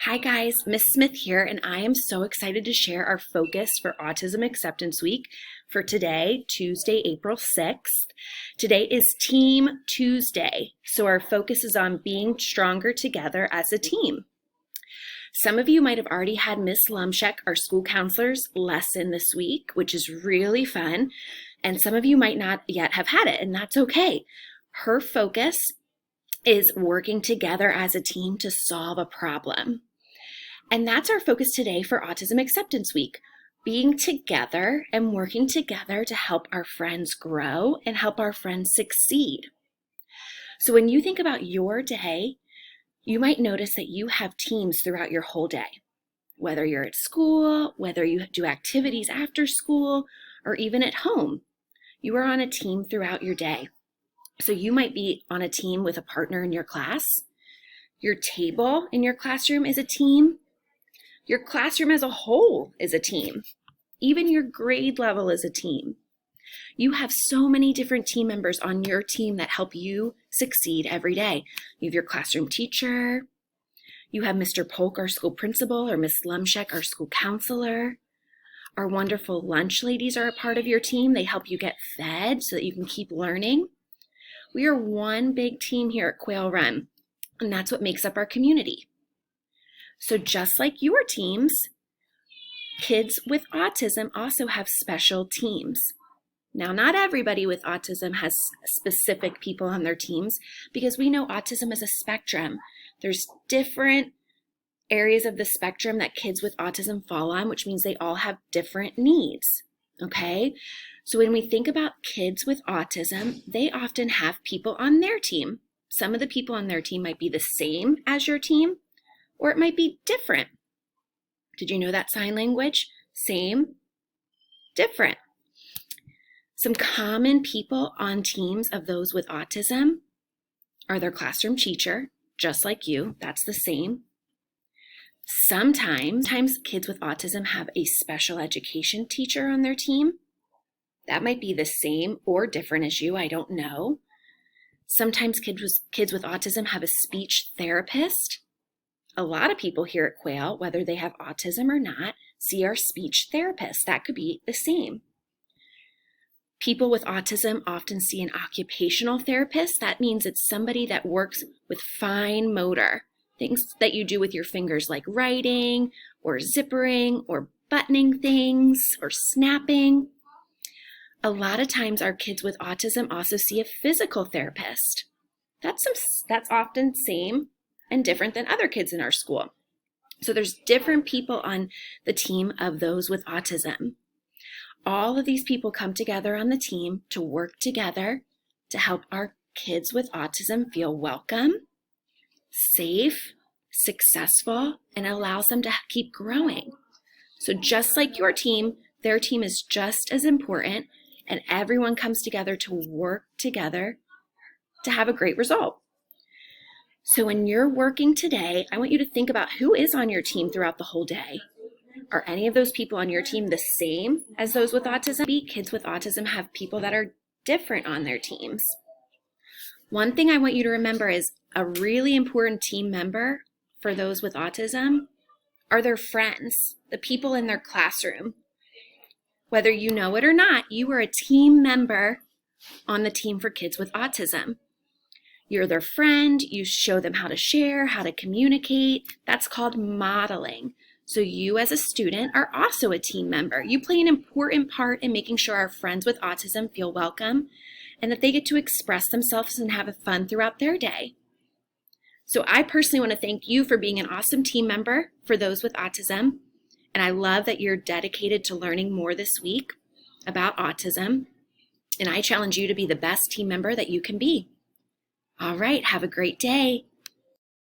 Hi guys, Miss Smith here, and I am so excited to share our focus for Autism Acceptance Week for today, Tuesday, April 6th. Today is Team Tuesday, so our focus is on being stronger together as a team. Some of you might have already had Miss Lumshek, our school counselor's lesson this week, which is really fun, and some of you might not yet have had it, and that's okay. Her focus is working together as a team to solve a problem. And that's our focus today for Autism Acceptance Week, being together and working together to help our friends grow and help our friends succeed. So when you think about your day, you might notice that you have teams throughout your whole day, whether you're at school, whether you do activities after school, or even at home. You are on a team throughout your day. So you might be on a team with a partner in your class. Your table in your classroom is a team. Your classroom as a whole is a team. Even your grade level is a team. You have so many different team members on your team that help you succeed every day. You have your classroom teacher. You have Mr. Polk, our school principal, or Miss Lumshek, our school counselor. Our wonderful lunch ladies are a part of your team. They help you get fed so that you can keep learning. We are one big team here at Quail Run, and that's what makes up our community. So just like your teams, kids with autism also have special teams. Now, not everybody with autism has specific people on their teams because we know autism is a spectrum. There's different areas of the spectrum that kids with autism fall on, which means they all have different needs, okay? So when we think about kids with autism, they often have people on their team. Some of the people on their team might be the same as your team, or it might be different. Did you know that sign language? Same, different. Some common people on teams of those with autism are their classroom teacher, just like you, that's the same. Sometimes kids with autism have a special education teacher on their team. That might be the same or different as you, I don't know. Sometimes kids with autism have a speech therapist. A lot of people here at Quail, whether they have autism or not, see our speech therapist. That could be the same. People with autism often see an occupational therapist. That means it's somebody that works with fine motor, things that you do with your fingers like writing or zippering or buttoning things or snapping. A lot of times our kids with autism also see a physical therapist. That's often same and different than other kids in our school. So there's different people on the team of those with autism. All of these people come together on the team to work together to help our kids with autism feel welcome, safe, successful, and allows them to keep growing. So just like your team, their team is just as important, and everyone comes together to work together to have a great result. So when you're working today, I want you to think about who is on your team throughout the whole day. Are any of those people on your team the same as those with autism? Kids with autism have people that are different on their teams. One thing I want you to remember is a really important team member for those with autism are their friends, the people in their classroom. Whether you know it or not, you are a team member on the team for kids with autism. You're their friend, you show them how to share, how to communicate. That's called modeling. So you as a student are also a team member. You play an important part in making sure our friends with autism feel welcome and that they get to express themselves and have fun throughout their day. So I personally want to thank you for being an awesome team member for those with autism. And I love that you're dedicated to learning more this week about autism. And I challenge you to be the best team member that you can be. All right, have a great day.